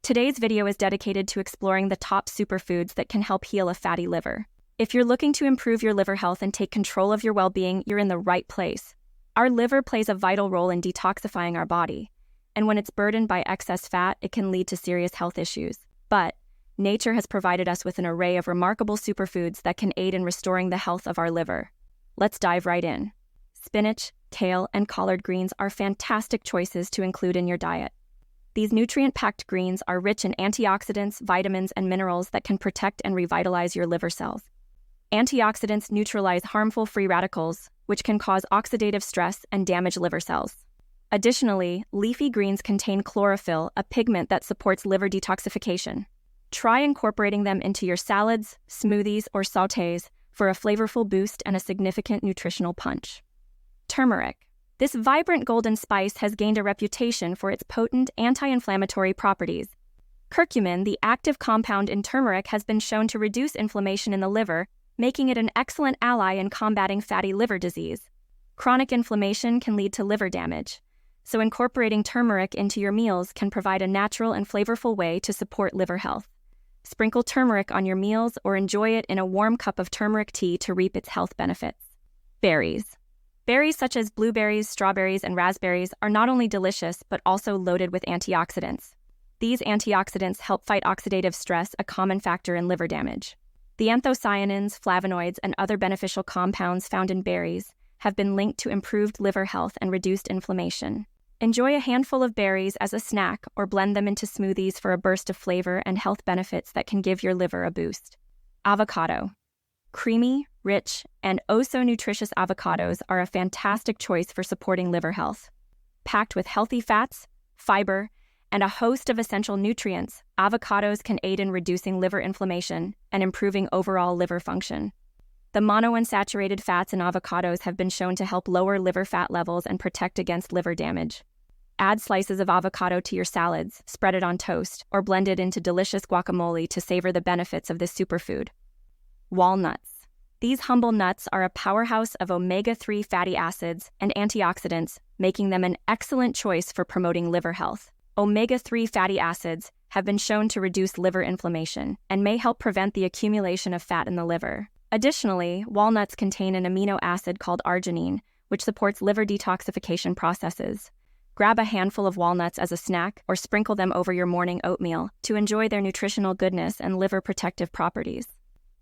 Today's video is dedicated to exploring the top superfoods that can help heal a fatty liver. If you're looking to improve your liver health and take control of your well-being, you're in the right place. Our liver plays a vital role in detoxifying our body, and when it's burdened by excess fat, it can lead to serious health issues. But nature has provided us with an array of remarkable superfoods that can aid in restoring the health of our liver. Let's dive right in. Spinach, kale, and collard greens are fantastic choices to include in your diet. These nutrient-packed greens are rich in antioxidants, vitamins, and minerals that can protect and revitalize your liver cells. Antioxidants neutralize harmful free radicals, which can cause oxidative stress and damage liver cells. Additionally, leafy greens contain chlorophyll, a pigment that supports liver detoxification. Try incorporating them into your salads, smoothies, or sautés for a flavorful boost and a significant nutritional punch. Turmeric. This vibrant golden spice has gained a reputation for its potent anti-inflammatory properties. Curcumin, the active compound in turmeric, has been shown to reduce inflammation in the liver, making it an excellent ally in combating fatty liver disease. Chronic inflammation can lead to liver damage, so incorporating turmeric into your meals can provide a natural and flavorful way to support liver health. Sprinkle turmeric on your meals or enjoy it in a warm cup of turmeric tea to reap its health benefits. Berries. Berries such as blueberries, strawberries, and raspberries are not only delicious but also loaded with antioxidants. These antioxidants help fight oxidative stress, a common factor in liver damage. The anthocyanins, flavonoids, and other beneficial compounds found in berries have been linked to improved liver health and reduced inflammation. Enjoy a handful of berries as a snack or blend them into smoothies for a burst of flavor and health benefits that can give your liver a boost. Avocado. Creamy, rich, and oh-so-nutritious avocados are a fantastic choice for supporting liver health. Packed with healthy fats, fiber, and a host of essential nutrients, avocados can aid in reducing liver inflammation and improving overall liver function. The monounsaturated fats in avocados have been shown to help lower liver fat levels and protect against liver damage. Add slices of avocado to your salads, spread it on toast, or blend it into delicious guacamole to savor the benefits of this superfood. Walnuts. These humble nuts are a powerhouse of omega-3 fatty acids and antioxidants, making them an excellent choice for promoting liver health. Omega-3 fatty acids have been shown to reduce liver inflammation and may help prevent the accumulation of fat in the liver. Additionally, walnuts contain an amino acid called arginine, which supports liver detoxification processes. Grab a handful of walnuts as a snack or sprinkle them over your morning oatmeal to enjoy their nutritional goodness and liver protective properties.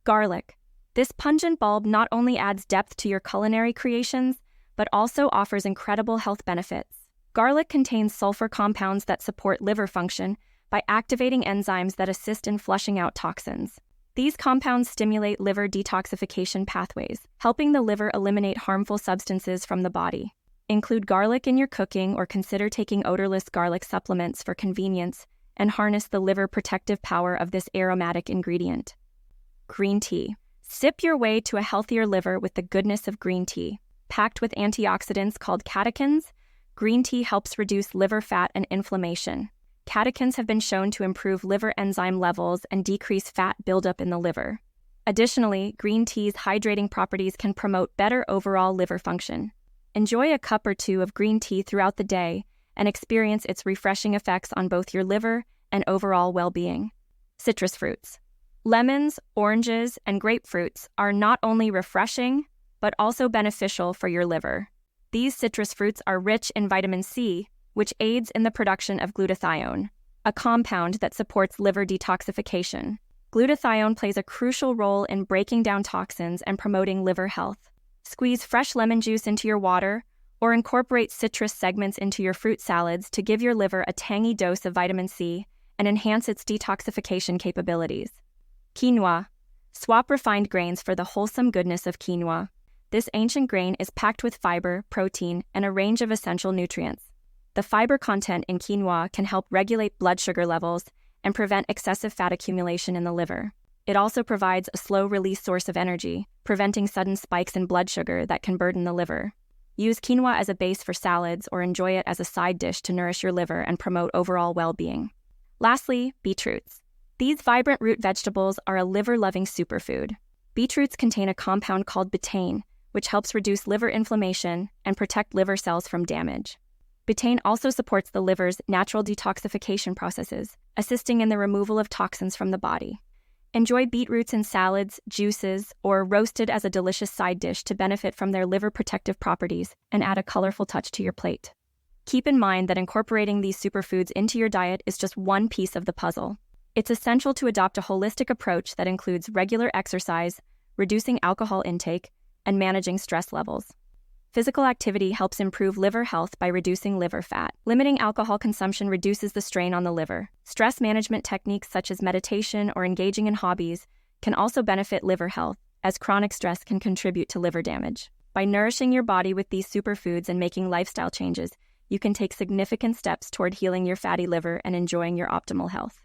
Garlic. This pungent bulb not only adds depth to your culinary creations, but also offers incredible health benefits. Garlic contains sulfur compounds that support liver function by activating enzymes that assist in flushing out toxins. These compounds stimulate liver detoxification pathways, helping the liver eliminate harmful substances from the body. Include garlic in your cooking or consider taking odorless garlic supplements for convenience and harness the liver protective power of this aromatic ingredient. Green tea. Sip your way to a healthier liver with the goodness of green tea. Packed with antioxidants called catechins, green tea helps reduce liver fat and inflammation. Catechins have been shown to improve liver enzyme levels and decrease fat buildup in the liver. Additionally, green tea's hydrating properties can promote better overall liver function. Enjoy a cup or two of green tea throughout the day and experience its refreshing effects on both your liver and overall well-being. Citrus fruits. Lemons, oranges, and grapefruits are not only refreshing, but also beneficial for your liver. These citrus fruits are rich in vitamin C, which aids in the production of glutathione, a compound that supports liver detoxification. Glutathione plays a crucial role in breaking down toxins and promoting liver health. Squeeze fresh lemon juice into your water, or incorporate citrus segments into your fruit salads to give your liver a tangy dose of vitamin C and enhance its detoxification capabilities. Quinoa. Swap refined grains for the wholesome goodness of quinoa. This ancient grain is packed with fiber, protein, and a range of essential nutrients. The fiber content in quinoa can help regulate blood sugar levels and prevent excessive fat accumulation in the liver. It also provides a slow-release source of energy, preventing sudden spikes in blood sugar that can burden the liver. Use quinoa as a base for salads or enjoy it as a side dish to nourish your liver and promote overall well-being. Lastly, beetroots. These vibrant root vegetables are a liver-loving superfood. Beetroots contain a compound called betaine, which helps reduce liver inflammation and protect liver cells from damage. Betaine also supports the liver's natural detoxification processes, assisting in the removal of toxins from the body. Enjoy beetroots in salads, juices, or roasted as a delicious side dish to benefit from their liver protective properties and add a colorful touch to your plate. Keep in mind that incorporating these superfoods into your diet is just one piece of the puzzle. It's essential to adopt a holistic approach that includes regular exercise, reducing alcohol intake, and managing stress levels. Physical activity helps improve liver health by reducing liver fat. Limiting alcohol consumption reduces the strain on the liver. Stress management techniques such as meditation or engaging in hobbies can also benefit liver health, as chronic stress can contribute to liver damage. By nourishing your body with these superfoods and making lifestyle changes, you can take significant steps toward healing your fatty liver and enjoying your optimal health.